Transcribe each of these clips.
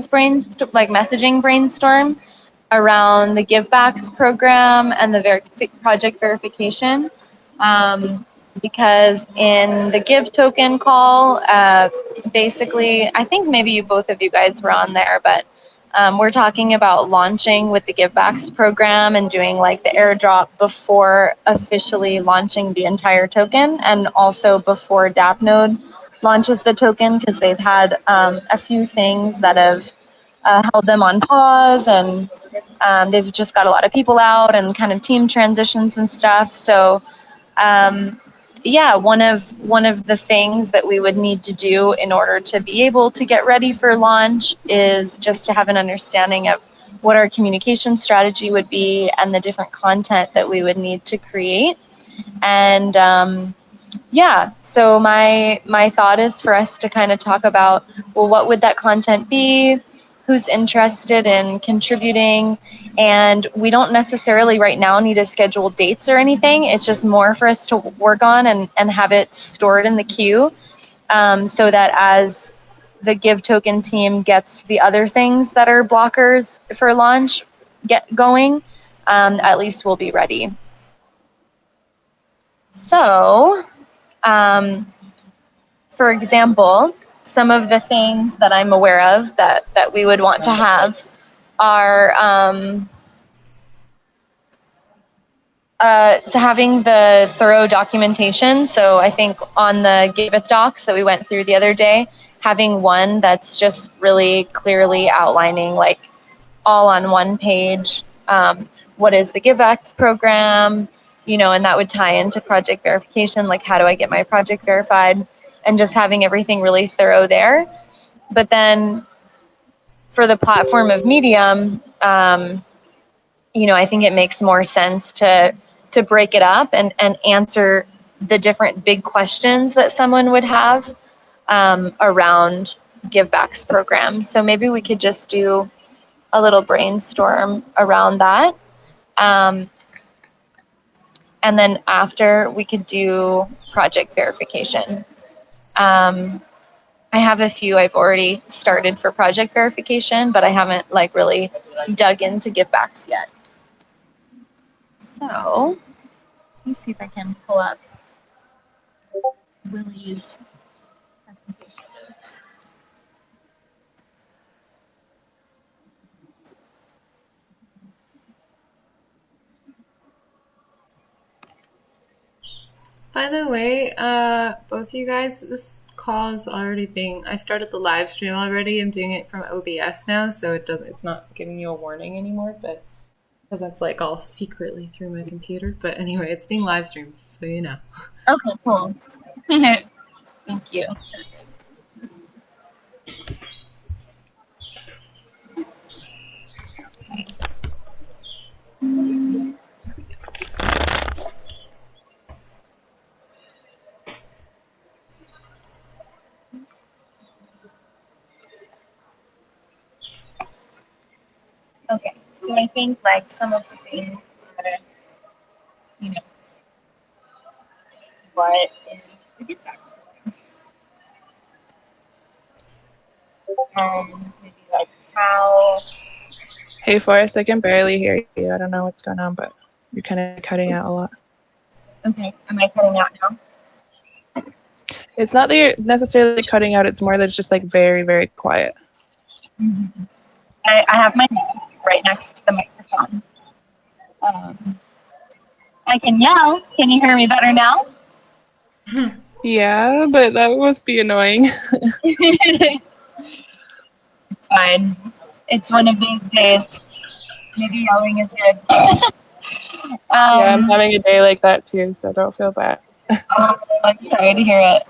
questions messaging brainstorm around the Givebacks program and the project verification. Because in the Give token call, basically, I think maybe both of you guys were on there, but we're talking about launching with the Givebacks program and doing like the airdrop before officially launching the entire token, and also before DAppNode launches the token, because they've had a few things that have held them on pause, and they've just got a lot of people out and kind of team transitions and stuff. So one of the things that we would need to do in order to be able to get ready for launch is just to have an understanding of what our communication strategy would be and the different content that we would need to create. And so my thought is for us to kind of talk about, well, what would that content be? Who's interested in contributing? And we don't necessarily right now need to schedule dates or anything. It's just more for us to work on and have it stored in the queue, so that as the Give token team gets the other things that are blockers for launch get going, at least we'll be ready. So, for example, some of the things that I'm aware of that we would want to have are so having the thorough documentation. So I think on the Giveth docs that we went through the other day, having one that's just really clearly outlining, like all on one page, what is the Giveth program, and that would tie into project verification, like how do I get my project verified, and just having everything really thorough there. But then for the platform of Medium, I think it makes more sense to break it up and answer the different big questions that someone would have around Givebacks program. So maybe we could just do a little brainstorm around that. And then after, we could do project verification. I have a few I've already started for project verification, but I haven't really dug into Givebacks yet. So let me see if I can pull up Willie's presentation. By the way, both of you guys, this call is already I started the live stream already. I'm doing it from OBS now, so it's not giving you a warning anymore, but because that's all secretly through my computer. But anyway, it's being live streamed, so you know. Okay, cool. Thank you. Okay, so I think some of the things are, what is the Givebacks program? Maybe how. Hey, Forrest, I can barely hear you. I don't know what's going on, but you're kind of cutting out a lot. Okay, am I cutting out now? It's not that you're necessarily cutting out. It's more that it's just very, very quiet. Mm-hmm. I have my name right next to the microphone. I can yell. Can you hear me better now? Yeah, but that must be annoying. It's fine. It's one of those days. Maybe yelling is good. Yeah, I'm having a day like that too, so don't feel bad. I'm sorry to hear it.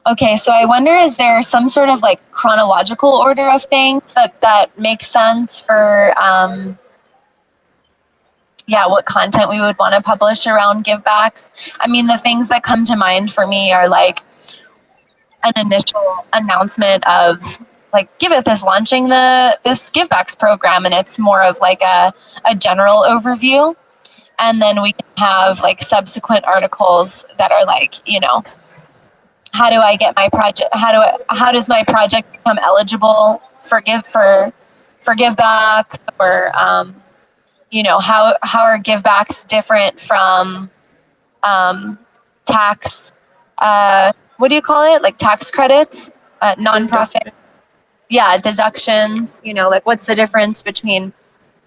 Okay, so I wonder, is there some sort of chronological order of things that makes sense for what content we would want to publish around Givebacks? I mean, the things that come to mind for me are an initial announcement of Giveth is launching this Givebacks program, and it's more of a general overview. And then we can have like subsequent articles that are like, how do I get my project? How does my project become eligible for givebacks, or how are givebacks different from tax? What do you call it? Like tax credits, nonprofit. Yeah, deductions. Like what's the difference between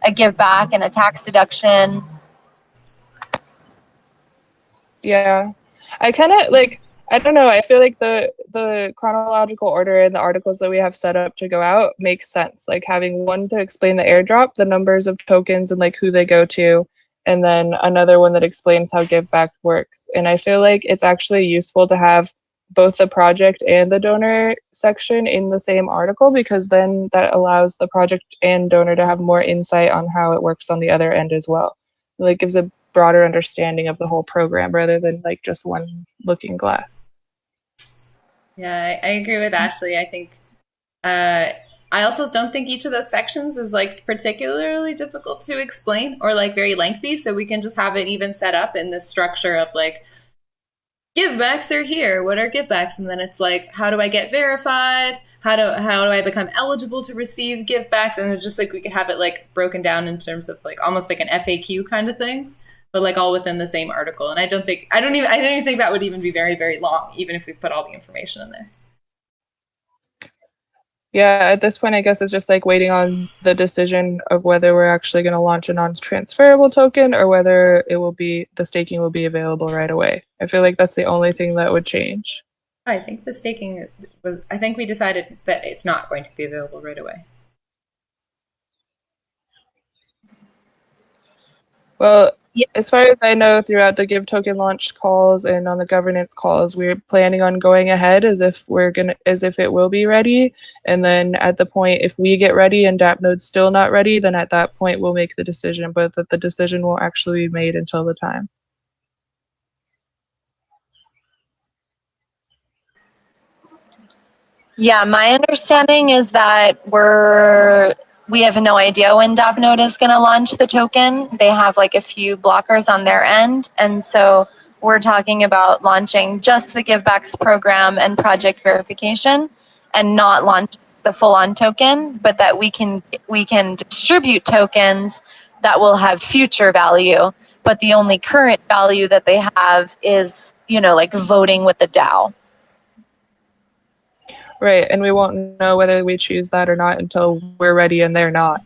a give back and a tax deduction? Yeah. I kind of I don't know, I feel like the chronological order in the articles that we have set up to go out makes sense. Like having one to explain the airdrop, the numbers of tokens and like who they go to, and then another one that explains how give back works. And I feel like it's actually useful to have both the project and the donor section in the same article, because then that allows the project and donor to have more insight on how it works on the other end as well. It like gives a broader understanding of the whole program rather than like just one looking glass. Yeah, I agree with Ashley. I think I also don't think each of those sections is like particularly difficult to explain or like very lengthy, so we can just have it even set up in this structure of like givebacks are here. What are givebacks? And then it's like, how do I get verified? How do I become eligible to receive givebacks? And it's just like we could have it like broken down in terms of like almost like an FAQ kind of thing, but like all within the same article. And I don't even think that would even be very, very long, even if we put all the information in there. Yeah, at this point, I guess it's just like waiting on the decision of whether we're actually going to launch a non-transferable token or whether the staking will be available right away. I feel like that's the only thing that would change. I think the staking I think we decided that it's not going to be available right away. Well, as far as I know, throughout the Give Token launch calls and on the governance calls, we're planning on going ahead as if it will be ready. And then at the point, if we get ready and DAppNode's still not ready, then at that point we'll make the decision, but that the decision won't actually be made until the time. Yeah, my understanding is that we have no idea when DAppNode is going to launch the token. They have like a few blockers on their end, and so we're talking about launching just the givebacks program and project verification, and not launch the full-on token, but that we can distribute tokens that will have future value, but the only current value that they have is like voting with the DAO. Right, and we won't know whether we choose that or not until we're ready and they're not.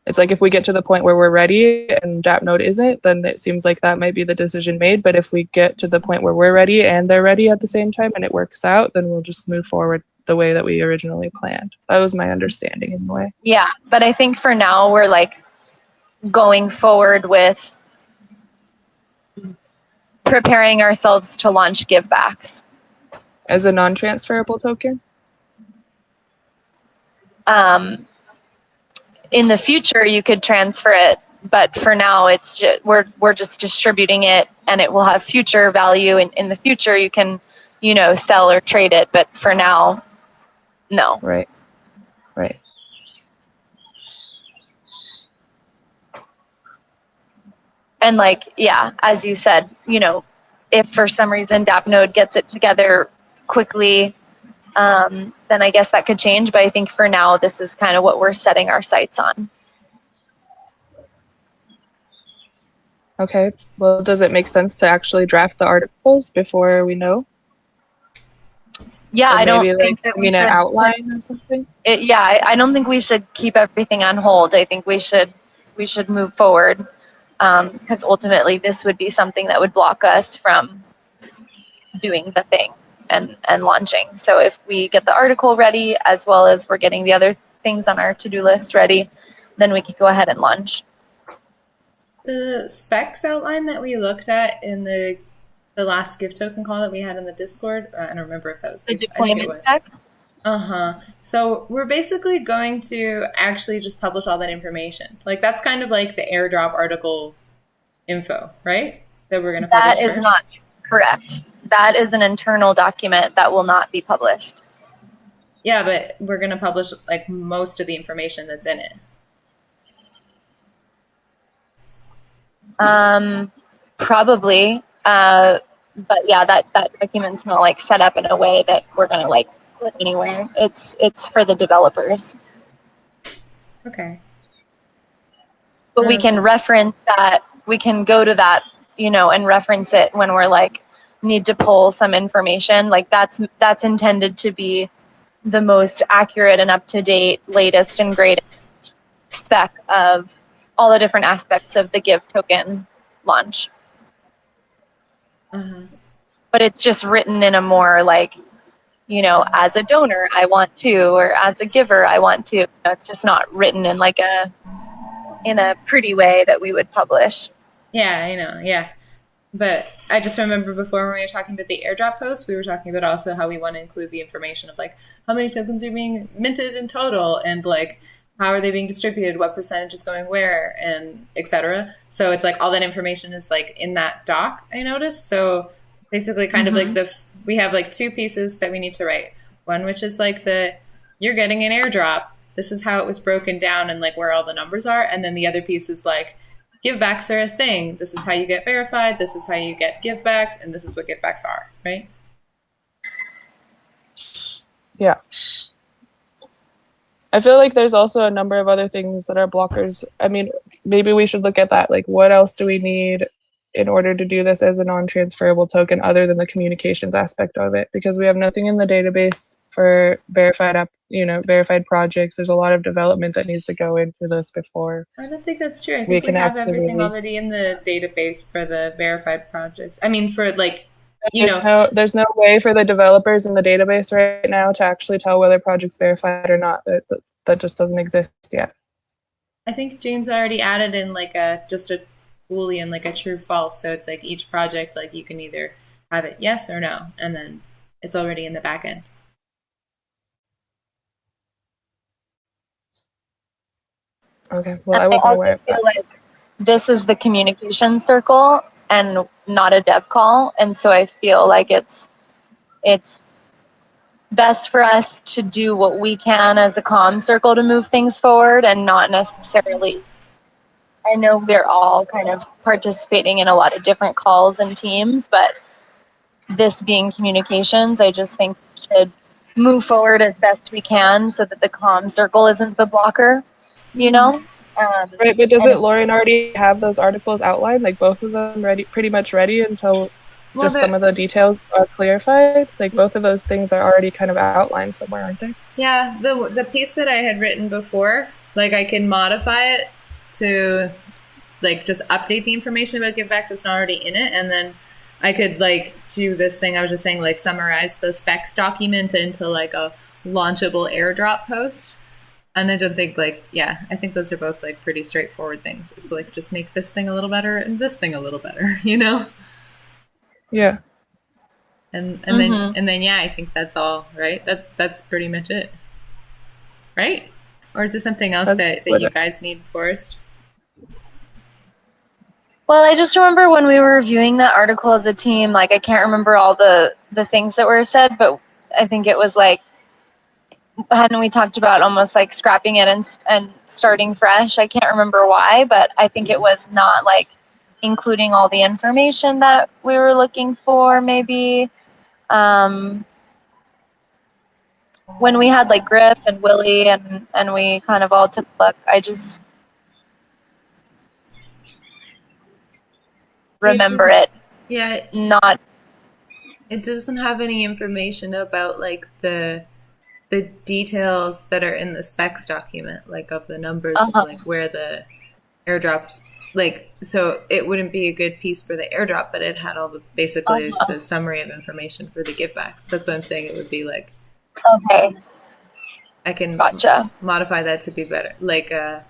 It's like if we get to the point where we're ready and DAppNode isn't, then it seems like that might be the decision made. But if we get to the point where we're ready and they're ready at the same time and it works out, then we'll just move forward the way that we originally planned. That was my understanding anyway. Yeah, but I think for now we're like going forward with preparing ourselves to launch givebacks. As a non-transferable token? In the future, you could transfer it, but for now, it's just, we're just distributing it, and it will have future value. And in the future, you can, sell or trade it. But for now, no. Right. And as you said, if for some reason DAppNode gets it together quickly, then I guess that could change. But I think for now, this is kind of what we're setting our sights on. Okay. Well, does it make sense to actually draft the articles before we know? Yeah, or I don't think that an outline or something. I don't think we should keep everything on hold. I think we should move forward, because ultimately this would be something that would block us from doing the thing and launching. So if we get the article ready, as well as we're getting the other things on our to-do list ready, then we could go ahead and launch. The specs outline that we looked at in the last Give token call that we had in the Discord, I don't remember if that was the deployment spec. So we're basically going to actually just publish all that information. Like that's kind of like the airdrop article info, right? That we're going to publish. That is not correct. That is an internal document that will not be published. Yeah, but we're going to publish like most of the information that's in it. Probably. But yeah, that document's not like set up in a way that we're gonna like put anywhere. It's for the developers. Okay. But we can reference that. We can go to that, and reference it when we're like need to pull some information. Like that's intended to be the most accurate and up to date, latest and greatest spec of all the different aspects of the Give token launch. But it's just written in a more like, as a donor, I want to, or as a giver, I want to. It's just not written in like in a pretty way that we would publish. Yeah, I know. Yeah. But I just remember before when we were talking about the airdrop post, we were talking about also how we want to include the information of like how many tokens are being minted in total and like how are they being distributed, what percentage is going where, and etc. So it's like all that information is like in that doc, I noticed. So basically kind of like we have like two pieces that we need to write. One which is like you're getting an airdrop. This is how it was broken down and like where all the numbers are. And then the other piece is like givebacks are a thing. This is how you get verified. This is how you get givebacks, and this is what givebacks are, right? Yeah. I feel like there's also a number of other things that are blockers. I mean, maybe we should look at that. Like, what else do we need in order to do this as a non-transferable token other than the communications aspect of it? Because we have nothing in the database for verified projects. There's a lot of development that needs to go into this before. I don't think that's true. I think we have everything already in the database for the verified projects. I mean, for like, there's no way for the developers in the database right now to actually tell whether project's verified or not. That just doesn't exist yet. I think James already added in like just a Boolean, like a true false. So it's like each project, like you can either have it yes or no, and then it's already in the back end. Okay, well, I wasn't aware of that. Like this is the communication circle and not a dev call, and so I feel like it's best for us to do what we can as a comm circle to move things forward and not necessarily. I know we're all kind of participating in a lot of different calls and teams, but this being communications, I just think we should move forward as best we can so that the comm circle isn't the blocker, Right, but doesn't Lauren already have those articles outlined, like both of them pretty much ready until some of the details are clarified? Like both of those things are already kind of outlined somewhere, aren't they? Yeah, the piece that I had written before, like I can modify it to like just update the information about givebacks that's not already in it, and then I could like do this thing I was just saying, like summarize the specs document into like a launchable airdrop post. And I don't think I think those are both like pretty straightforward things. It's like just make this thing a little better and this thing a little better, Yeah. And then yeah, I think that's all, right? That's pretty much it. Right? Or is there something else that you guys need first? Well, I just remember when we were reviewing that article as a team, like I can't remember all the things that were said, but I think it was like, hadn't we talked about almost like scrapping it and starting fresh? I can't remember why, but I think it was not like including all the information that we were looking for, maybe. When we had like Griff and Willie and we kind of all took a look, I just remember it. Yeah. It doesn't have any information about like the details that are in the specs document, like of the numbers of like where the airdrops, like, so it wouldn't be a good piece for the airdrop, but it had all the basically the summary of information for the givebacks. That's what I'm saying. It would be like, okay, I can gotcha. modify that to be better, like a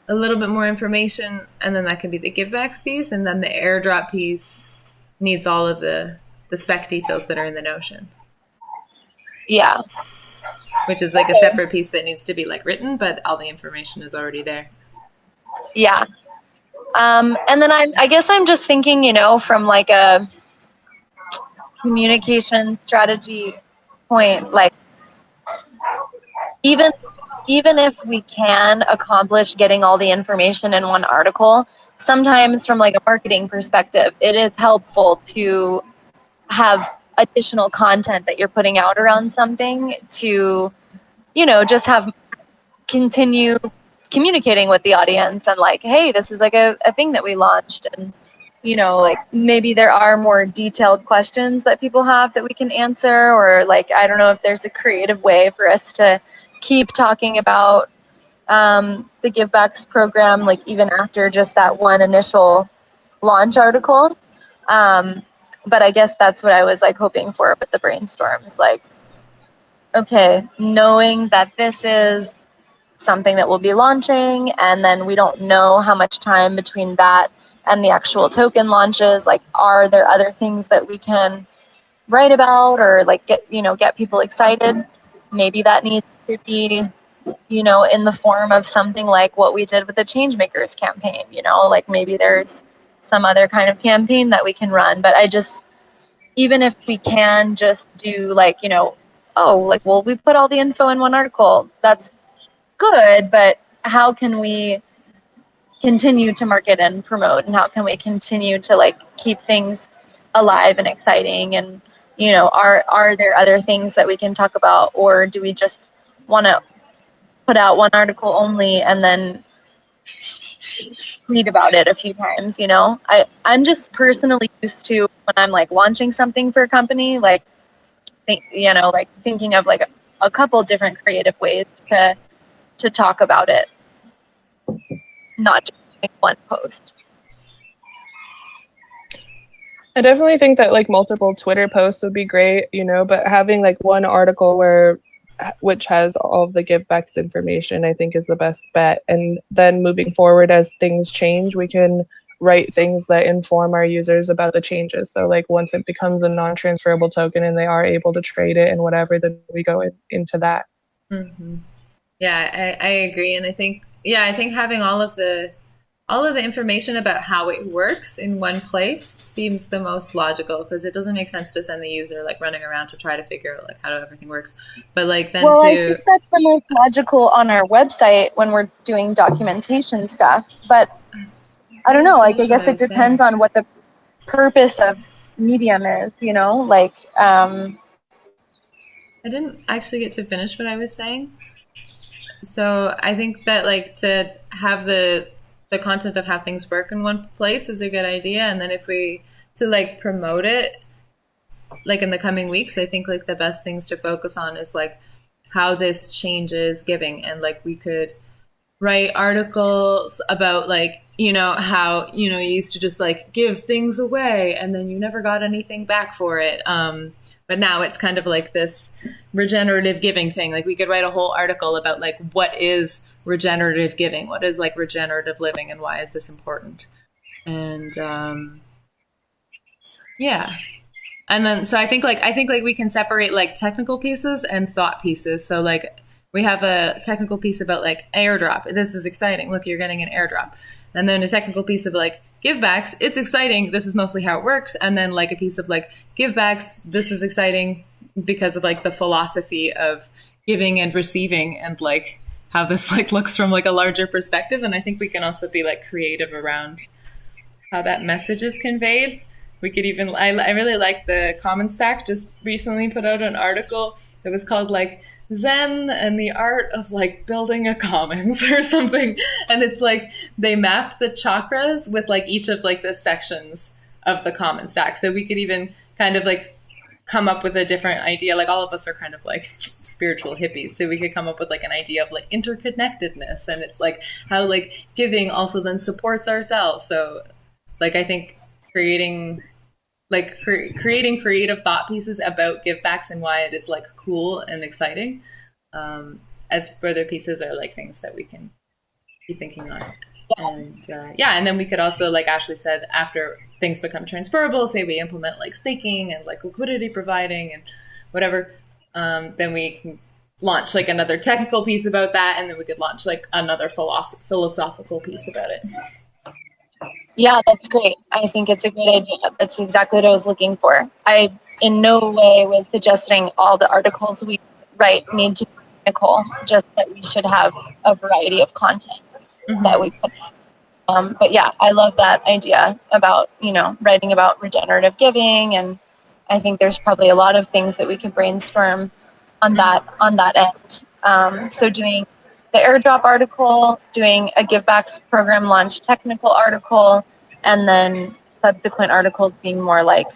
little bit more information, and then that can be the givebacks piece, and then the airdrop piece needs all of the spec details that are in the Notion. Yeah. Which is like a separate piece that needs to be like written, but all the information is already there. Yeah. And then I guess I'm just thinking, from like a communication strategy point, like even if we can accomplish getting all the information in one article, sometimes from like a marketing perspective, it is helpful to have additional content that you're putting out around something to, just have continue communicating with the audience and like, hey, this is like a thing that we launched, and like maybe there are more detailed questions that people have that we can answer, or like, I don't know if there's a creative way for us to keep talking about the Givebacks program, like even after just that one initial launch article. But I guess that's what I was like hoping for with the brainstorm. Like, okay, knowing that this is something that we'll be launching, and then we don't know how much time between that and the actual token launches, like, are there other things that we can write about or like get people excited? Maybe that needs to be, in the form of something like what we did with the Changemakers campaign, like maybe there's some other kind of campaign that we can run. But I just, even if we can just do like, oh, like, well, we put all the info in one article, that's good, but how can we continue to market and promote, and how can we continue to like keep things alive and exciting? And are there other things that we can talk about, or do we just want to put out one article only and then read about it a few times? I'm just personally used to, when I'm like launching something for a company, like like thinking of like a couple different creative ways to talk about it, not just make one post. I definitely think that like multiple Twitter posts would be great, but having like one article which has all of the givebacks information, I think is the best bet. And then moving forward, as things change, we can write things that inform our users about the changes. So like once it becomes a non-transferable token and they are able to trade it and whatever, then we go into that. Mm-hmm. Yeah, I agree. And I think having all of the information about how it works in one place seems the most logical, because it doesn't make sense to send the user like running around to try to figure out like how everything works. But like then I think that's the most logical on our website when we're doing documentation stuff. But I don't know, like I guess it depends on what the purpose of Medium is, like I didn't actually get to finish what I was saying. So I think that like to have the content of how things work in one place is a good idea. And then if we to like promote it like in the coming weeks, I think like the best things to focus on is like how this changes giving. And like we could write articles about like, how, you used to just like give things away and then you never got anything back for it. But now it's kind of like this regenerative giving thing. Like we could write a whole article about like what is regenerative giving, what is like regenerative living, and why is this important? And yeah. And then so I think like we can separate like technical pieces and thought pieces. So like we have a technical piece about like airdrop. This is exciting. Look, you're getting an airdrop. And then a technical piece of like givebacks. It's exciting. This is mostly how it works. And then like a piece of like givebacks. This is exciting because of like the philosophy of giving and receiving, and like how this like looks from like a larger perspective. And I think we can also be like creative around how that message is conveyed. We could even, I really like the Commons Stack just recently put out an article that was called like Zen and the Art of like Building a Commons or something. And it's like they map the chakras with like each of like the sections of the Commons Stack. So we could even kind of like come up with a different idea. Like all of us are kind of like spiritual hippies, so we could come up with like an idea of like interconnectedness, and it's like how like giving also then supports ourselves. So like I think creating creative thought pieces about givebacks and why it is like cool and exciting as further pieces are like things that we can be thinking on. And and then we could also, like Ashley said, after things become transferable, say we implement like staking and like liquidity providing and whatever, then we can launch like another technical piece about that, and then we could launch like another philosophical piece about it. Yeah, that's great. I think it's a good idea. That's exactly what I was looking for. I in no way was suggesting all the articles we write need to be technical, just that we should have a variety of content that we put But yeah, I love that idea about, writing about regenerative giving. And I think there's probably a lot of things that we could brainstorm on that end. So doing the airdrop article, doing a givebacks program launch technical article, and then subsequent articles being more like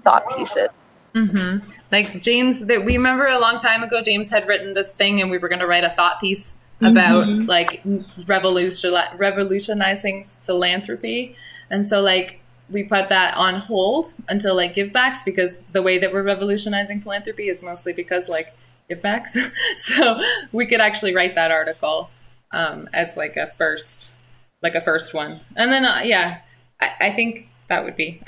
thought pieces. Mm-hmm. Like James, that we remember a long time ago, James had written this thing, and we were going to write a thought piece about like revolutionizing philanthropy, and so like we put that on hold until like givebacks, because the way that we're revolutionizing philanthropy is mostly because like givebacks. So we could actually write that article as like a first one, and then I think that would be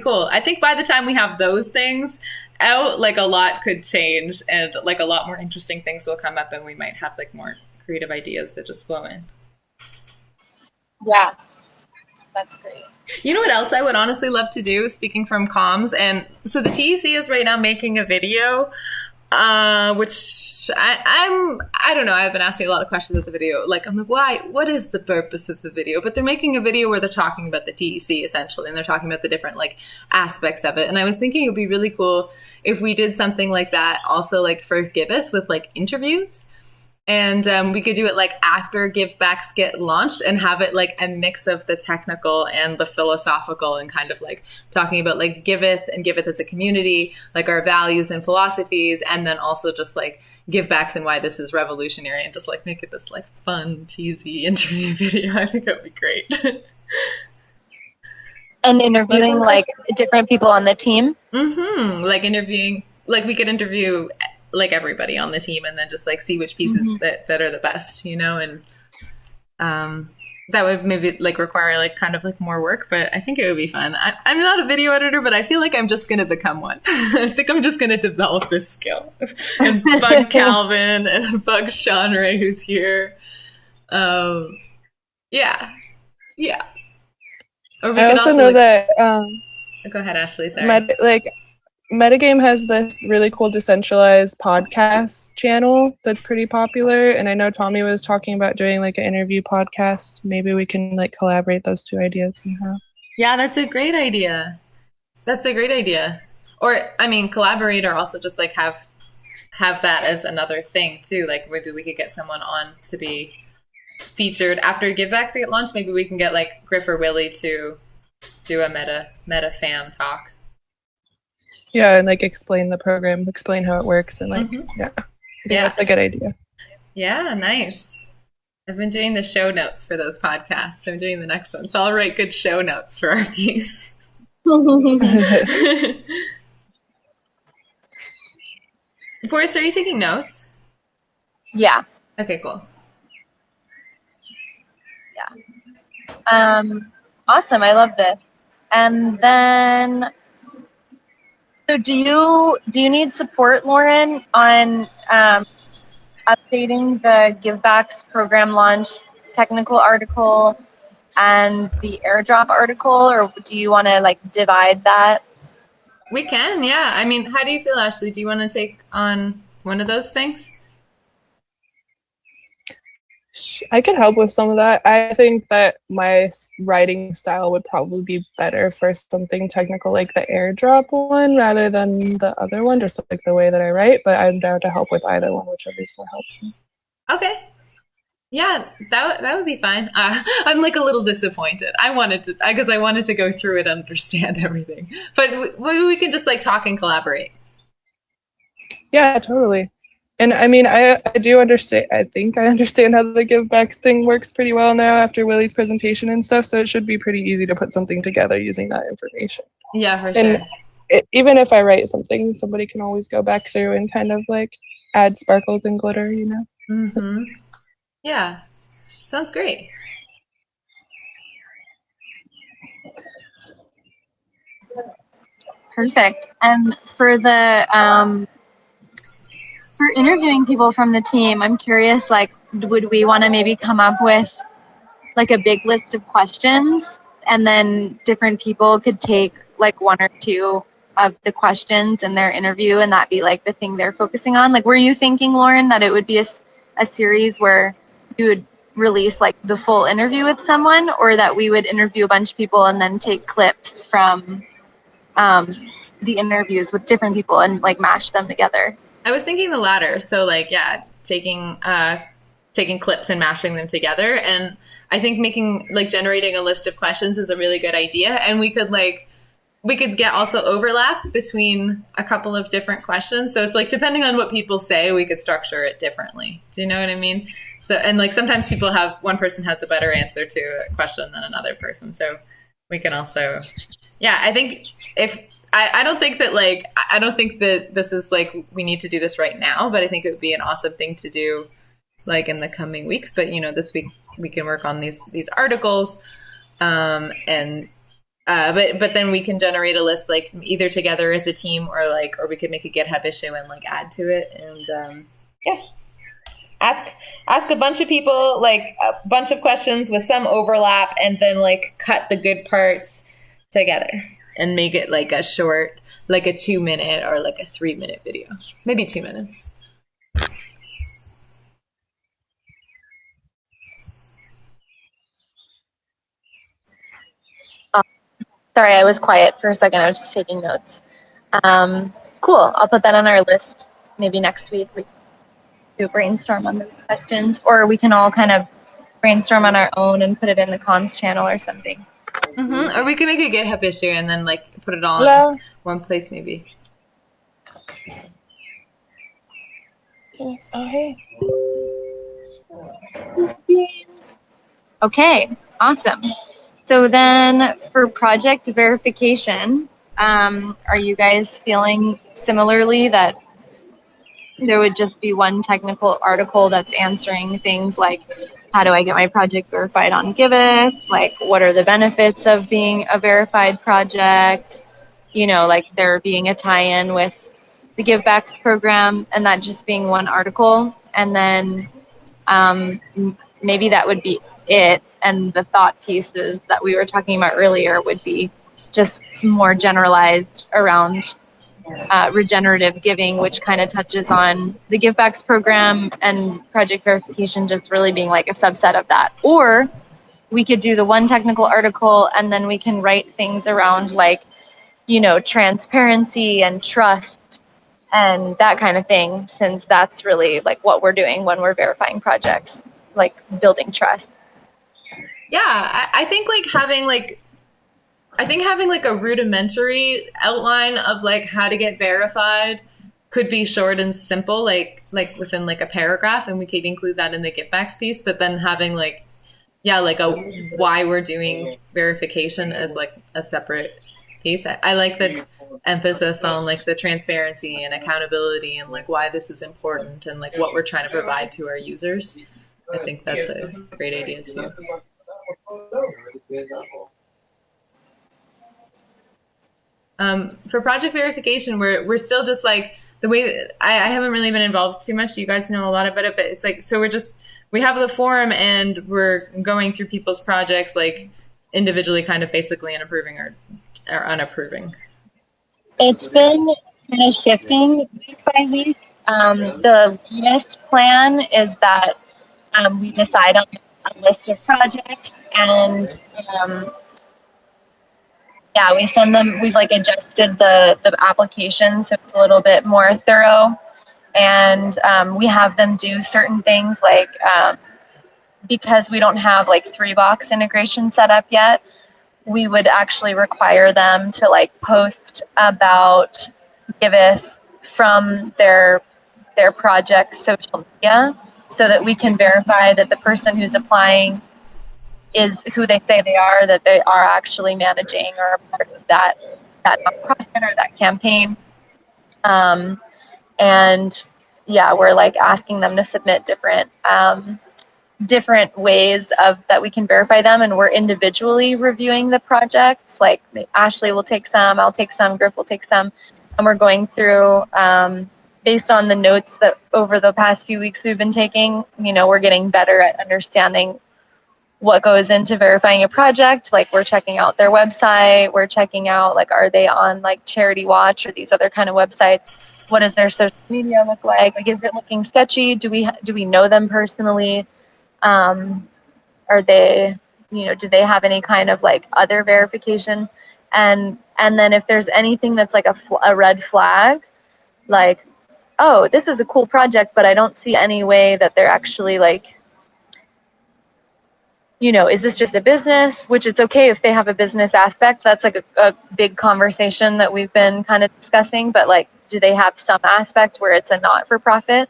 cool. I think by the time we have those things out, like a lot could change, and like a lot more interesting things will come up, and we might have like more creative ideas that just flow in. Yeah, that's great. You know what else I would honestly love to do, speaking from comms? And so the TEC is right now making a video, which I don't know. I've been asking a lot of questions of the video. Like, I'm like, why? What is the purpose of the video? But they're making a video where they're talking about the TEC essentially, and they're talking about the different like aspects of it. And I was thinking it would be really cool if we did something like that also like for Giveth with like interviews. And we could do it like after givebacks get launched and have it like a mix of the technical and the philosophical, and kind of like talking about like Giveth and Giveth as a community, like our values and philosophies, and then also just like givebacks and why this is revolutionary, and just like make it this like fun, cheesy interview video. I think that would be great. And interviewing like different people on the team. Like interviewing, like we could interview like everybody on the team, and then just like see which pieces that are the best, and that would maybe like require like kind of like more work, but I think it would be fun. I'm not a video editor, but I feel like I'm just going to become one. I think I'm just going to develop this skill and bug Calvin and bug Sean Ray, who's here. Yeah. Or we I could also know that go ahead, Ashley. Sorry. Metagame has this really cool decentralized podcast channel that's pretty popular, and I know Tommy was talking about doing like an interview podcast. Maybe we can like collaborate those two ideas somehow. Yeah, that's a great idea. Or I mean, collaborate, or also just like have that as another thing too. Like maybe we could get someone on to be featured after givebacks get launched. Maybe we can get like Griff or Willie to do a meta fam talk. Yeah, and like explain the program, explain how it works, and like that's a good idea. Yeah, nice. I've been doing the show notes for those podcasts, so I'm doing the next one. So I'll write good show notes for our piece. Forrest, are you taking notes? Yeah. Okay, cool. Yeah. Awesome. I love this. And then, so do you need support, Lauren, on updating the Givebacks program launch technical article and the airdrop article, or do you want to like divide that? We can, yeah. I mean, how do you feel, Ashley? Do you want to take on one of those things? I could help with some of that. I think that my writing style would probably be better for something technical like the airdrop one rather than the other one, just like the way that I write, but I'm down to help with either one, whichever is more helpful. Okay. Yeah, that would be fine. I'm like a little disappointed. I wanted to go through it and understand everything. But we can just like talk and collaborate. Yeah, totally. And I mean, I do understand. I think I understand how the givebacks thing works pretty well now after Willie's presentation and stuff. So it should be pretty easy to put something together using that information. Yeah, for sure. Even if I write something, somebody can always go back through and kind of like add sparkles and glitter, you know? Mm-hmm. Yeah, sounds great. Perfect. And for the for interviewing people from the team, I'm curious, like, would we want to maybe come up with like a big list of questions, and then different people could take like one or two of the questions in their interview, and that be like the thing they're focusing on? Like, were you thinking, Lauren, that it would be a series where you would release like the full interview with someone, or that we would interview a bunch of people and then take clips from the interviews with different people and like mash them together. I was thinking the latter. So like, yeah, taking clips and mashing them together. And I think generating a list of questions is a really good idea. And we could get also overlap between a couple of different questions. So it's like, depending on what people say, we could structure it differently. Do you know what I mean? So, and like sometimes one person has a better answer to a question than another person. So we can also, yeah, I think I don't think that this is like, we need to do this right now, but I think it would be an awesome thing to do like in the coming weeks. But this week we can work on these articles, but then we can generate a list like either together as a team or we could make a GitHub issue and like add to it and ask a bunch of people like a bunch of questions with some overlap, and then like cut the good parts together and make it like a short, like a 2-minute or like a 3-minute video, maybe 2 minutes. Sorry, I was quiet for a second. I was just taking notes. Cool. I'll put that on our list. Maybe next week we can do a brainstorm on those questions, or we can all kind of brainstorm on our own and put it in the comms channel or something. Mm-hmm. Or we can make a GitHub issue and then like put it all in one place maybe. Oh, hey. Okay, awesome. So then for project verification, are you guys feeling similarly that there would just be one technical article that's answering things like, how do I get my project verified on Giveth? Like, what are the benefits of being a verified project? Like there being a tie-in with the Givebacks program, and that just being one article. And then maybe that would be it. And the thought pieces that we were talking about earlier would be just more generalized around regenerative giving, which kind of touches on the Givebacks program, and project verification just really being like a subset of that. Or we could do the one technical article and then we can write things around like, transparency and trust and that kind of thing, since that's really like what we're doing when we're verifying projects, like building trust. Yeah, I think having like a rudimentary outline of like how to get verified could be short and simple, like within like a paragraph, and we could include that in the Givebacks piece. But then having like a why we're doing verification as like a separate piece. I like the emphasis on like the transparency and accountability and like why this is important and like what we're trying to provide to our users. I think that's a great idea too. For project verification, we're still just like the way I haven't really been involved too much. You guys know a lot about it, but it's like, so we have the forum and we're going through people's projects like individually, kind of basically and approving or unapproving. It's been kind of shifting week by week. The latest plan is that we decide on a list of projects and we send them. We've like adjusted the application so it's a little bit more thorough, and we have them do certain things like because we don't have like 3-box integration set up yet, we would actually require them to like post about Giveth from their project's social media, so that we can verify that the person who's applying is who they say they are, that they are actually managing or a part of that nonprofit or that campaign. We're like asking them to submit different ways of that we can verify them, and we're individually reviewing the projects. Like Ashley will take some, I'll take some, Griff will take some, and we're going through based on the notes that over the past few weeks we've been taking. We're getting better at understanding what goes into verifying a project. Like we're checking out their website, we're checking out like, are they on like Charity Watch or these other kind of websites? What does their social media look like? Like, is it looking sketchy? Do we know them personally? Are they, do they have any kind of like other verification? And then if there's anything that's like a red flag, like, oh, this is a cool project, but I don't see any way that they're actually like, is this just a business? Which it's okay if they have a business aspect. That's like a big conversation that we've been kind of discussing. But like, do they have some aspect where it's a not-for-profit?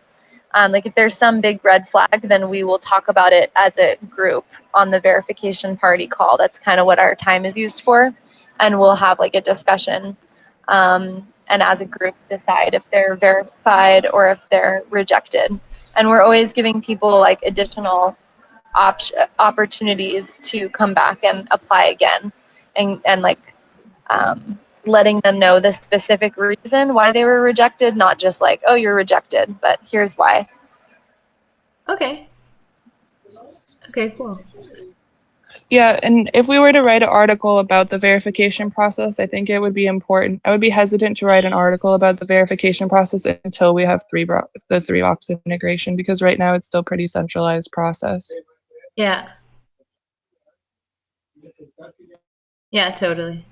Like if there's some big red flag, then we will talk about it as a group on the verification party call. That's kind of what our time is used for. And we'll have like a discussion and as a group decide if they're verified or if they're rejected. And we're always giving people like additional opportunities to come back and apply again and like letting them know the specific reason why they were rejected, not just like, oh, you're rejected, but here's why. Okay, cool. Yeah, and if we were to write an article about the verification process, I think it would be important. I would be hesitant to write an article about the verification process until we have the three box integration, because right now it's still pretty centralized process. Yeah. Yeah, totally.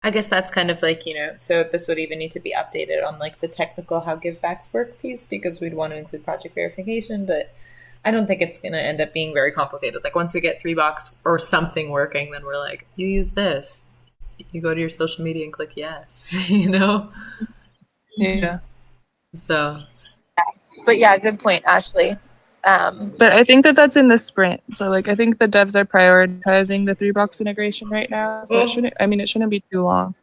I guess that's kind of like, so this would even need to be updated on like the technical how givebacks work piece, because we'd want to include project verification, but I don't think it's going to end up being very complicated. Like once we get 3box or something working, then we're like, you use this. You go to your social media and click yes, Yeah. So. But yeah, good point, Ashley. But I think that's in the sprint. So like, I think the devs are prioritizing the 3box integration right now. So it shouldn't be too long.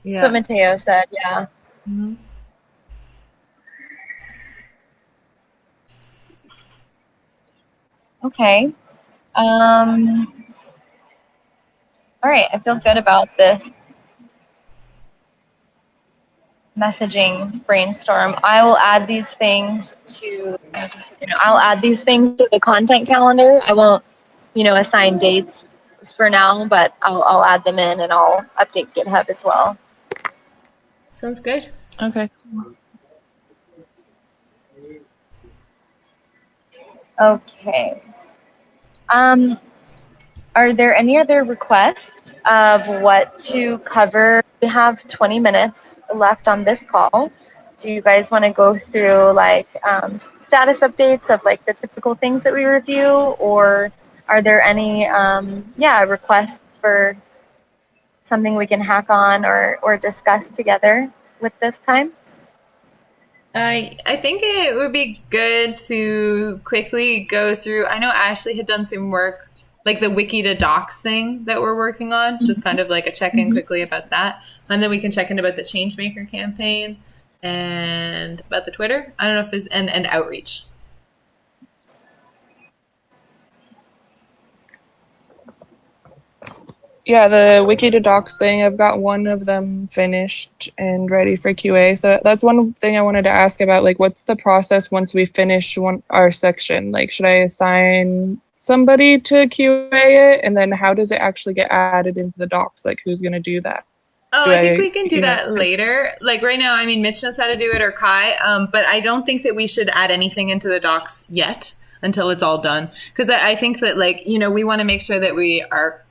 Yeah. That's what Mateo said. Yeah. Mm-hmm. Okay. All right. I feel good about this messaging brainstorm. I will add these things to, the content calendar. I won't, assign dates for now, but I'll add them in and I'll update GitHub as well. Sounds good. Okay. Okay. Are there any other requests of what to cover? We have 20 minutes left on this call. Do you guys want to go through like status updates of like the typical things that we review, or are there any requests for something we can hack on or discuss together with this time? I think it would be good to quickly go through. I know Ashley had done some work, like the wiki to docs thing that we're working on, just kind of like a check-in quickly about that. And then we can check in about the Changemaker campaign and about the Twitter. I don't know if there's, and outreach. Yeah, the wiki to docs thing, I've got one of them finished and ready for QA. So that's one thing I wanted to ask about, like, what's the process once we finish our section? Like, should I assign somebody to QA it? And then how does it actually get added into the docs? Like, who's going to do that? Oh, I think we can do that later. Like right now, I mean, Mitch knows how to do it, or Kai, but I don't think that we should add anything into the docs yet until it's all done. Because I think that, like, we want to make sure that we are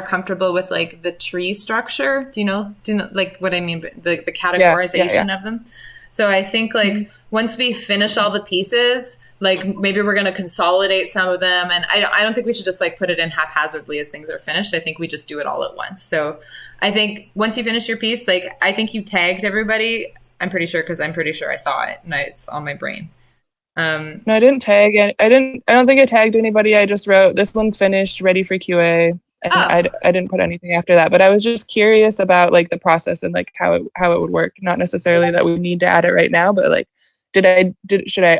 comfortable with like the tree structure. Do you know like what I mean? The categorization of them. So I think like once we finish all the pieces, like maybe we're going to consolidate some of them. And I don't think we should just like put it in haphazardly as things are finished. I think we just do it all at once. So I think once you finish your piece, like I think you tagged everybody. I'm pretty sure, because I'm pretty sure I saw it and it's on my brain. No, I didn't tag. I don't think I tagged anybody. I just wrote, this one's finished, ready for QA. And I didn't put anything after that, but I was just curious about like the process and like how it would work. Not necessarily that we need to add it right now, but like, should I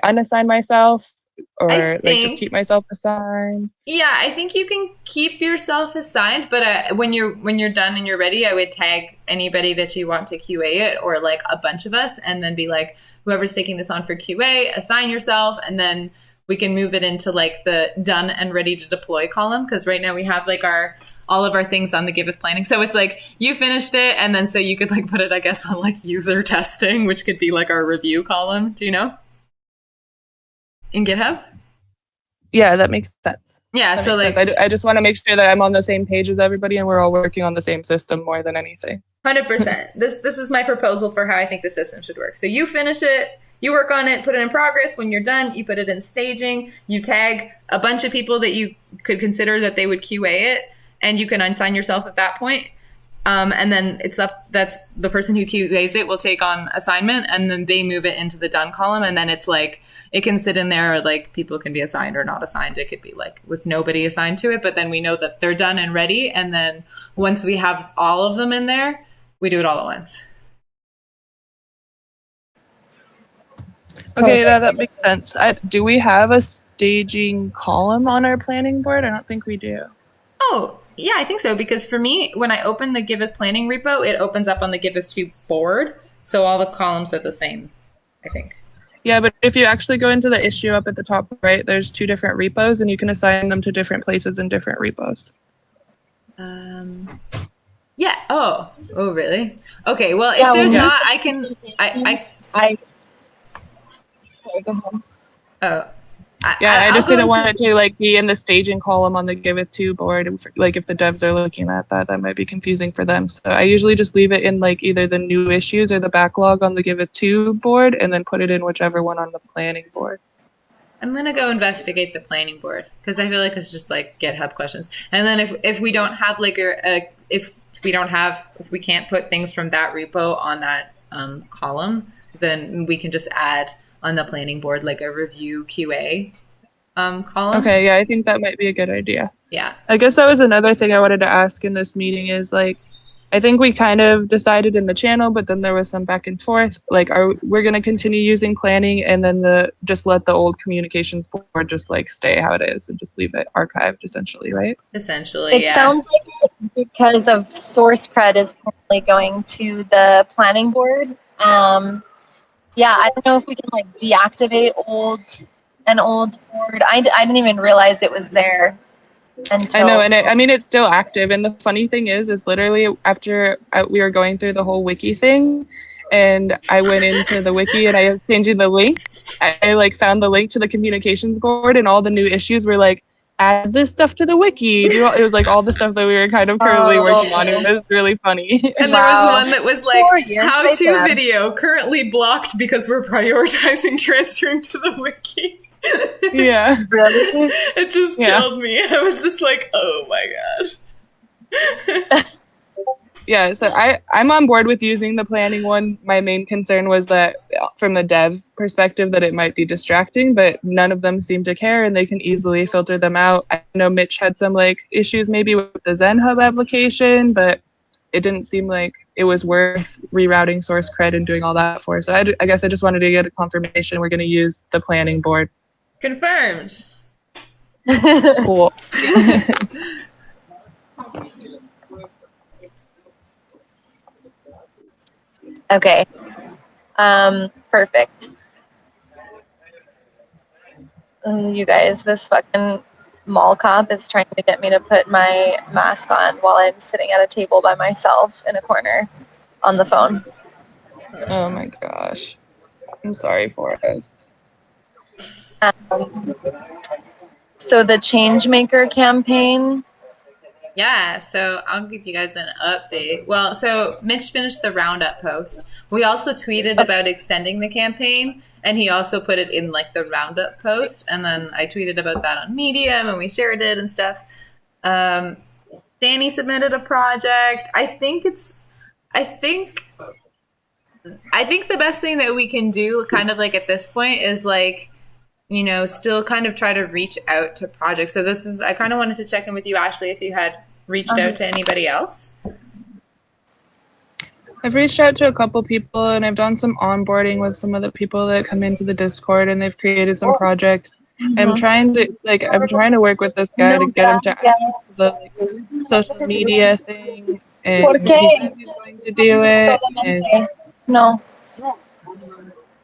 unassign myself or just keep myself assigned? Yeah, I think you can keep yourself assigned, but when you're done and you're ready, I would tag anybody that you want to QA it, or like a bunch of us, and then be like, whoever's taking this on for QA, assign yourself, and then we can move it into like the done and ready to deploy column, because right now we have like all of our things on the Giveth planning. So it's like you finished it, and then so you could like put it, I guess, on like user testing, which could be like our review column. Do you know? In GitHub? Yeah, that makes sense. Yeah, That so makes like sense. I just want to make sure that I'm on the same page as everybody and we're all working on the same system more than anything. 100%. This is my proposal for how I think the system should work. So you finish it, you work on it, put it in progress. When you're done, you put it in staging. You tag a bunch of people that you could consider that they would QA it, and you can unsign yourself at that point. And then that's the person who QAs it will take on assignment, and then they move it into the done column, and then it's like it can sit in there, or like people can be assigned or not assigned. It could be like with nobody assigned to it, but then we know that they're done and ready, and then once we have all of them in there, we do it all at once. Okay, that makes sense. Do we have a staging column on our planning board? I don't think we do. Oh, yeah, I think so. Because for me, when I open the Giveth planning repo, it opens up on the Giveth 2 board. So all the columns are the same, I think. Yeah, but if you actually go into the issue up at the top right, there's 2 different repos and you can assign them to different places in different repos. Yeah. Oh, really? Okay. Well, if there's not, I can. Oh. I just didn't want it to like be in the staging column on the Giveth 2 board. Like if the devs are looking at that, that might be confusing for them. So I usually just leave it in like either the new issues or the backlog on the Giveth 2 board, and then put it in whichever one on the planning board. I'm gonna go investigate the planning board because I feel like it's just like GitHub questions. And then if we don't have like if we can't put things from that repo on that column, then we can just add on the planning board like a review QA column. Okay, yeah, I think that might be a good idea. Yeah. I guess that was another thing I wanted to ask in this meeting is like, I think we kind of decided in the channel, but then there was some back and forth. Like, we're going to continue using planning and then just let the old communications board just like stay how it is and just leave it archived essentially, right? Essentially, It sounds like because of source cred is currently going to the planning board. Yeah, I don't know if we can like deactivate an old board. I didn't even realize it was there until. I know, and I mean it's still active. And the funny thing is literally after we were going through the whole wiki thing, and I went into the wiki and I was changing the link. I like found the link to the communications board, and all the new issues were like, add this stuff to the wiki. It was like all the stuff that we were kind of currently working on. It was really funny. And there was one that was like, how-to video currently blocked because we're prioritizing transferring to the wiki. Yeah. Really? It just killed me. I was just like, oh my gosh. Yeah, so I'm on board with using the planning one. My main concern was that from the dev perspective that it might be distracting, but none of them seem to care and they can easily filter them out. I know Mitch had some like issues maybe with the Zen Hub application, but it didn't seem like it was worth rerouting source cred and doing all that for. So I guess I just wanted to get a confirmation we're going to use the planning board. Confirmed. Cool. Okay. Perfect. You guys, this fucking mall cop is trying to get me to put my mask on while I'm sitting at a table by myself in a corner on the phone. Oh my gosh. I'm sorry, Forrest. So the Changemaker campaign. Yeah, so I'll give you guys an update. Well, so Mitch finished the roundup post. We also tweeted about extending the campaign, and he also put it in like the roundup post. And then I tweeted about that on Medium, and we shared it and stuff. Danny submitted a project. I think the best thing that we can do, kind of like at this point, is like, you know, still kind of try to reach out to projects. So I kind of wanted to check in with you, Ashley, if you had reached out to anybody else. I've reached out to a couple people and I've done some onboarding with some of the people that come into the Discord and they've created some projects. I'm trying to work with this guy to get him to add the social media thing, and he said he's going to do it. And No.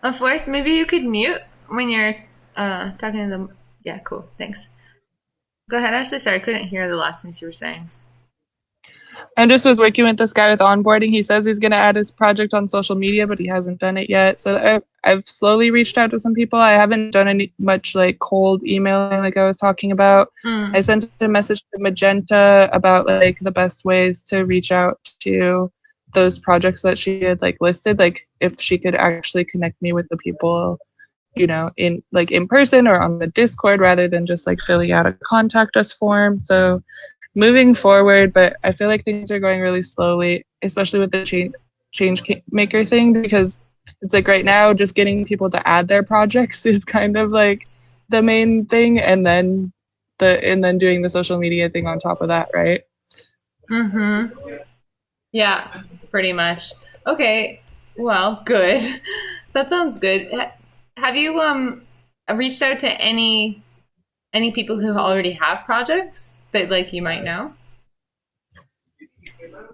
Of course, maybe you could mute when you're talking to them. Yeah, cool. Thanks. Go ahead, Ashley. Sorry, I couldn't hear the last things you were saying. I just was working with this guy with onboarding. He says he's going to add his project on social media, but he hasn't done it yet. So I've slowly reached out to some people. I haven't done any much like cold emailing like I was talking about. I sent a message to Magenta about like the best ways to reach out to those projects that she had like listed, like if she could actually connect me with the people, you know, in person or on the Discord rather than just like filling out a contact us form. So moving forward, but I feel like things are going really slowly, especially with the change maker thing, because it's like right now just getting people to add their projects is kind of like the main thing, and then doing the social media thing on top of that, right? Yeah, pretty much. Okay, well, good. That sounds good. Have you reached out to any people who already have projects that like you might know?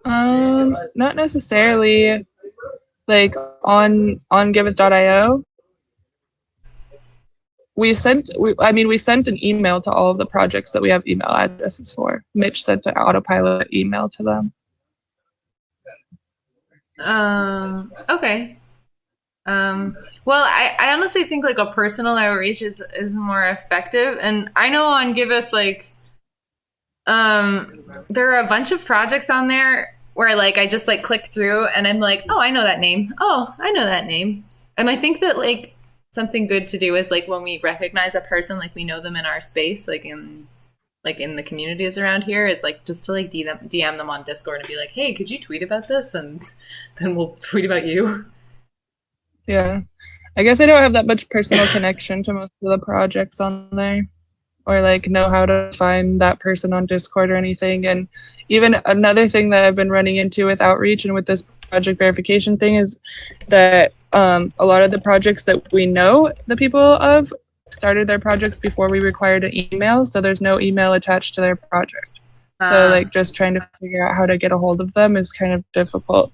Not necessarily. Like on Giveth.io, we sent an email to all of the projects that we have email addresses for. Mitch sent an autopilot email to them. Okay. Well, I honestly think like a personal outreach is more effective, and I know on Giveth like there are a bunch of projects on there where like I just like click through and I'm like, oh, I know that name. Oh, I know that name. And I think that like something good to do is like when we recognize a person, like we know them in our space, like in the communities around here, is like just to like DM them on Discord and be like, hey, could you tweet about this? And then we'll tweet about you. Yeah. I guess I don't have that much personal connection to most of the projects on there, or like know how to find that person on Discord or anything. And even another thing that I've been running into with outreach and with this project verification thing is that a lot of the projects that we know the people of started their projects before we required an email, so there's no email attached to their project. So like just trying to figure out how to get a hold of them is kind of difficult.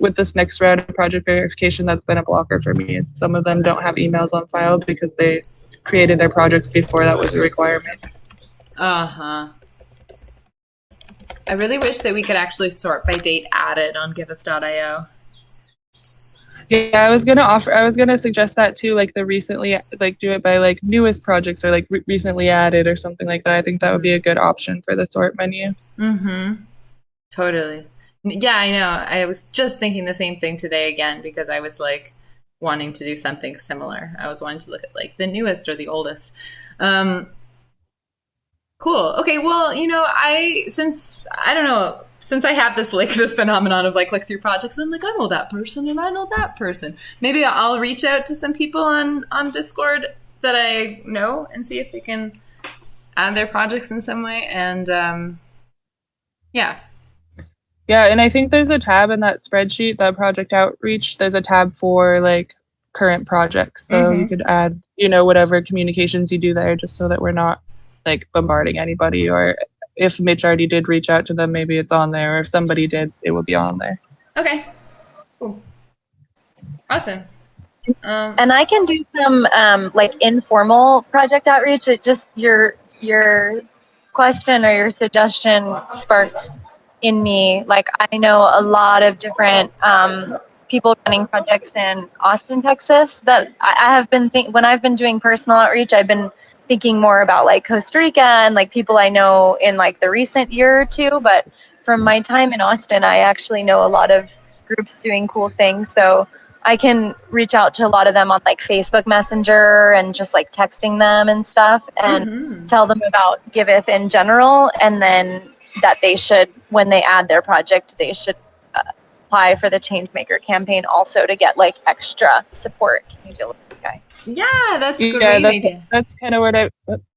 With this next round of project verification, that's been a blocker for me. Is some of them don't have emails on file because they created their projects before that was a requirement. I really wish that we could actually sort by date added on Giveth.io. Yeah, I was gonna suggest that too, like the recently, like do it by like newest projects or like recently added or something like that. I think that would be a good option for the sort menu. Totally. Yeah, I know. I was just thinking the same thing today again because I was like wanting to do something similar. I was wanting to look at like the newest or the oldest. Cool. Okay, well, you know, since I have this like this phenomenon of like click through projects, I'm like, I know that person and I know that person. Maybe I'll reach out to some people on Discord that I know and see if they can add their projects in some way. And yeah. Yeah, and I think there's a tab in that spreadsheet, that project outreach. There's a tab for like current projects, so you could add, you know, whatever communications you do there, just so that we're not like bombarding anybody. Or if Mitch already did reach out to them, maybe it's on there. Or if somebody did, it will be on there. Okay. Cool. Awesome. And I can do some like informal project outreach. It just your question or your suggestion sparked in me. Like I know a lot of different people running projects in Austin, Texas. That I have been when I've been doing personal outreach, I've been thinking more about like Costa Rica and like people I know in like the recent year or two. But from my time in Austin, I actually know a lot of groups doing cool things. So I can reach out to a lot of them on like Facebook Messenger and just like texting them and stuff and tell them about Giveth in general. And then that they should, when they add their project, they should apply for the Changemaker campaign also to get like extra support. Can you deal with this guy? Yeah, that's a great idea. That's kind of what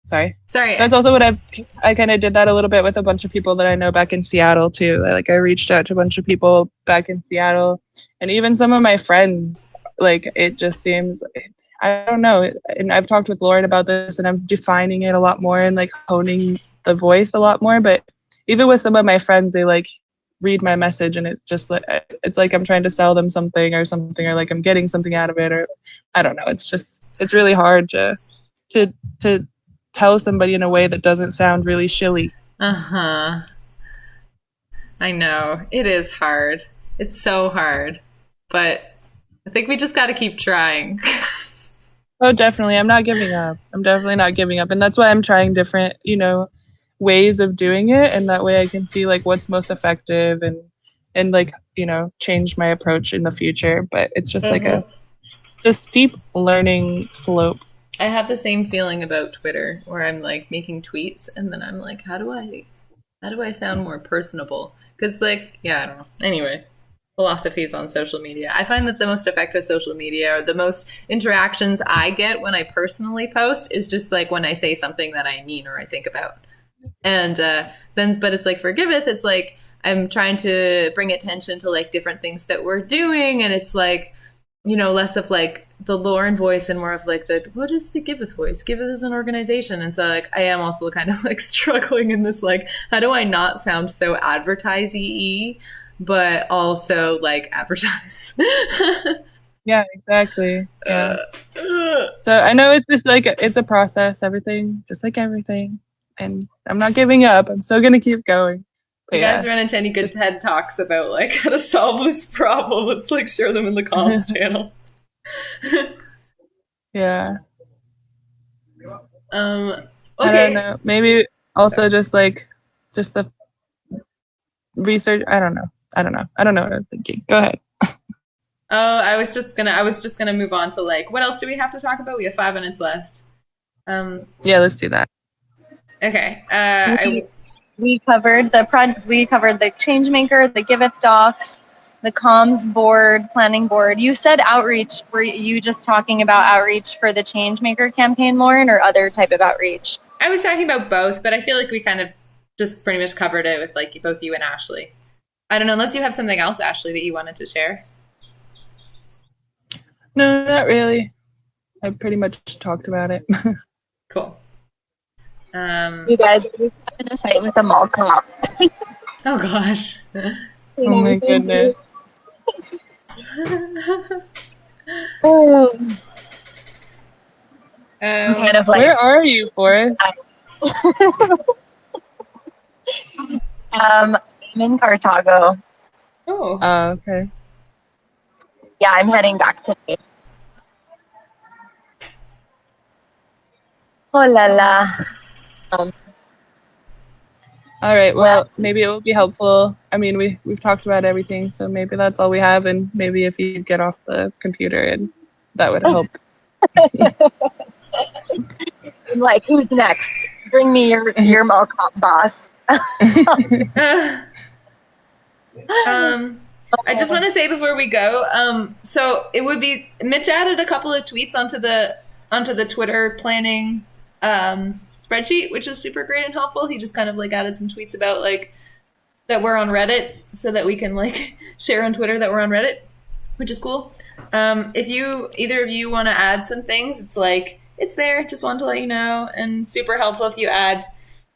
sorry. Sorry. That's also what I kind of did that a little bit with a bunch of people that I know back in Seattle too. Like I reached out to a bunch of people back in Seattle, and even some of my friends. Like it just seems, I don't know. And I've talked with Lauren about this, and I'm defining it a lot more and like honing the voice a lot more. But even with some of my friends, they like read my message, and it's like I'm trying to sell them something, or like I'm getting something out of it, or I don't know. It's really hard to tell somebody in a way that doesn't sound really shilly. I know. It is hard. It's so hard. But I think we just got to keep trying. Oh, definitely. I'm not giving up. I'm definitely not giving up. And that's why I'm trying different, ways of doing it. And that way I can see like what's most effective and like, change my approach in the future. But it's just like a steep learning slope. I have the same feeling about Twitter where I'm like making tweets and then I'm like, how do I sound more personable? Because like, yeah, I don't know. Anyway, philosophies on social media. I find that the most effective social media or the most interactions I get when I personally post is just like when I say something that I mean or I think about. And but it's like for Giveth, it's like I'm trying to bring attention to like different things that we're doing, and it's like, less of like the Lauren voice and more of like what is the Giveth voice? Giveth is an organization. And so like I am also kind of like struggling in this like, how do I not sound so advertisey but also like advertise? Yeah, exactly. Yeah. So I know it's just like it's a process, everything, just like everything. And I'm not giving up. I'm still gonna keep going. But you guys run into any good TED Talks about like how to solve this problem? Let's like share them in the comms channel. Yeah. Okay. I don't know. Maybe also just the research. I don't know. I don't know what I'm thinking. Go ahead. Oh, I was just gonna move on to like, what else do we have to talk about? We have 5 minutes left. Yeah, let's do that. Okay. We covered the Changemaker, the Giveth docs, the comms board, planning board. You said outreach. Were you just talking about outreach for the Changemaker campaign, Lauren, or other type of outreach? I was talking about both, but I feel like we kind of just pretty much covered it with like both you and Ashley. I don't know, unless you have something else, Ashley, that you wanted to share. No, not really. I pretty much talked about it. Cool. You guys are in a fight with a mall cop. Oh gosh. Oh my goodness. I'm kind of like, where are you, Forrest? I'm in Cartago. Oh. Okay. Yeah, I'm heading back today. Oh la la. All right. Well, maybe it will be helpful. I mean, we've talked about everything, so maybe that's all we have, and maybe if you get off the computer, and that would help. I'm like, who's next? Bring me your mall cop boss. I just want to say before we go, so it would be Mitch added a couple of tweets onto the Twitter planning spreadsheet, which is super great and helpful. He just kind of like added some tweets about like that we're on Reddit so that we can like share on Twitter that we're on Reddit, which is cool. If either of you want to add some things, it's like it's there. Just wanted to let you know, and super helpful if you add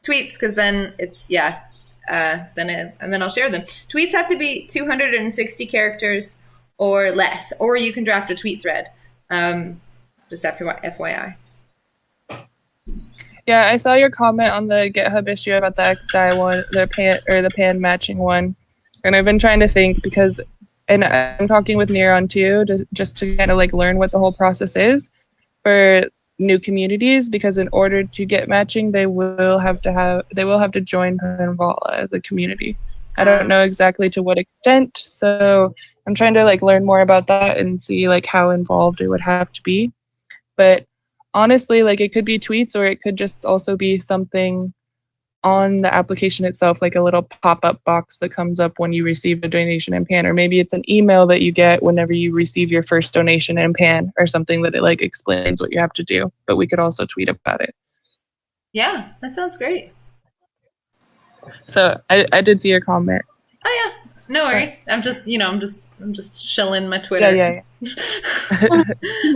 tweets, because then it's then I'll share them. Tweets have to be 260 characters or less, or you can draft a tweet thread. Just FYI. Yeah, I saw your comment on the GitHub issue about the XDI one, the pan matching one, and I've been trying to think because, and I'm talking with Neron too, just to kind of like learn what the whole process is for new communities, because in order to get matching, they will have to join Panvala as a community. I don't know exactly to what extent, so I'm trying to like learn more about that and see like how involved it would have to be. But honestly, like it could be tweets, or it could just also be something on the application itself, like a little pop-up box that comes up when you receive a donation in Pan, or maybe it's an email that you get whenever you receive your first donation in Pan, or something that it like explains what you have to do. But we could also tweet about it. Yeah, that sounds great. So I did see your comment. Oh yeah, no worries. I'm just shilling my Twitter. Yeah.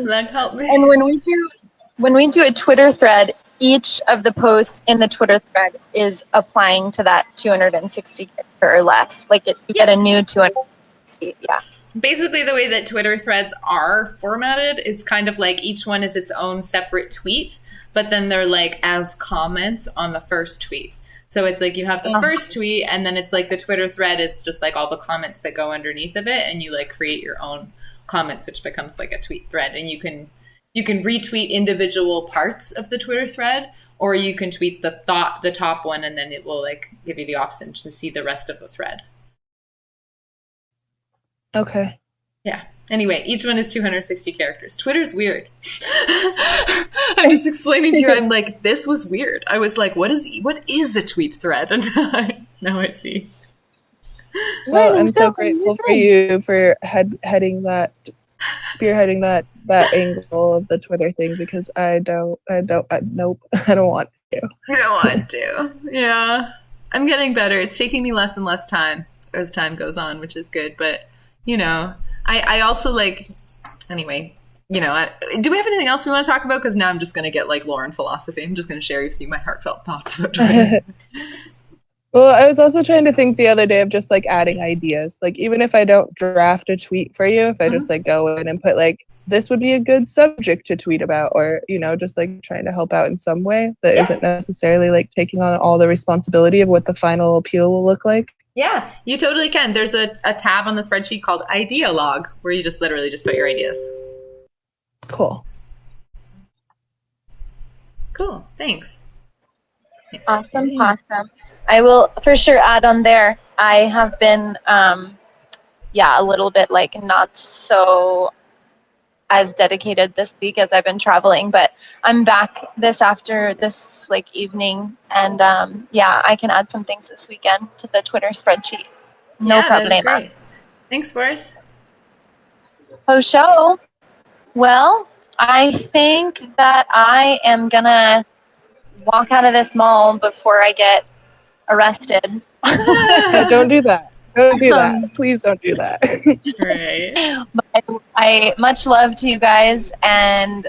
That helped me. And when we do a Twitter thread, each of the posts in the Twitter thread is applying to that 260 or less. Like you get a new 260. Yeah. Basically, the way that Twitter threads are formatted, it's kind of like each one is its own separate tweet, but then they're like as comments on the first tweet. So it's like you have the first tweet, and then it's like the Twitter thread is just like all the comments that go underneath of it, and you like create your own comments, which becomes like a tweet thread, and you can retweet individual parts of the Twitter thread, or you can tweet the top one, and then it will like give you the option to see the rest of the thread. Okay. Yeah. Anyway, each one is 260 characters. Twitter's weird. I'm just explaining to you. I'm like, this was weird. I was like, what is a tweet thread? And now I see. Well, I'm so grateful for you for spearheading that angle of the Twitter thing, because nope, I don't want to. You don't want to. Yeah. I'm getting better. It's taking me less and less time as time goes on, which is good. But, you know, I also like, anyway, you know, do we have anything else we want to talk about? Because now I'm just going to get like lore and philosophy. I'm just going to share with you my heartfelt thoughts about Twitter. Well, I was also trying to think the other day of just like adding ideas. Like, even if I don't draft a tweet for you, if I just like go in and put like, this would be a good subject to tweet about, or, you know, just like trying to help out in some way that isn't necessarily like taking on all the responsibility of what the final appeal will look like. Yeah, you totally can. There's a tab on the spreadsheet called Idea Log, where you just literally just put your ideas. Cool. Cool. Thanks. Awesome. I will for sure add on there. I have been, a little bit like not so as dedicated this week as I've been traveling, but I'm back this evening, and I can add some things this weekend to the Twitter spreadsheet. No problem. Great. Thanks, Boris. Oh, show. Well, I think that I am gonna walk out of this mall before I get arrested. Yeah, don't do that. Don't do that. Please don't do that. Right. I much love to you guys, and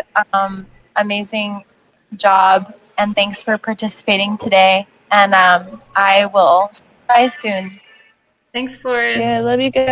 amazing job, and thanks for participating today. And I will see you guys soon. Thanks, Forrest. Yeah, love you guys.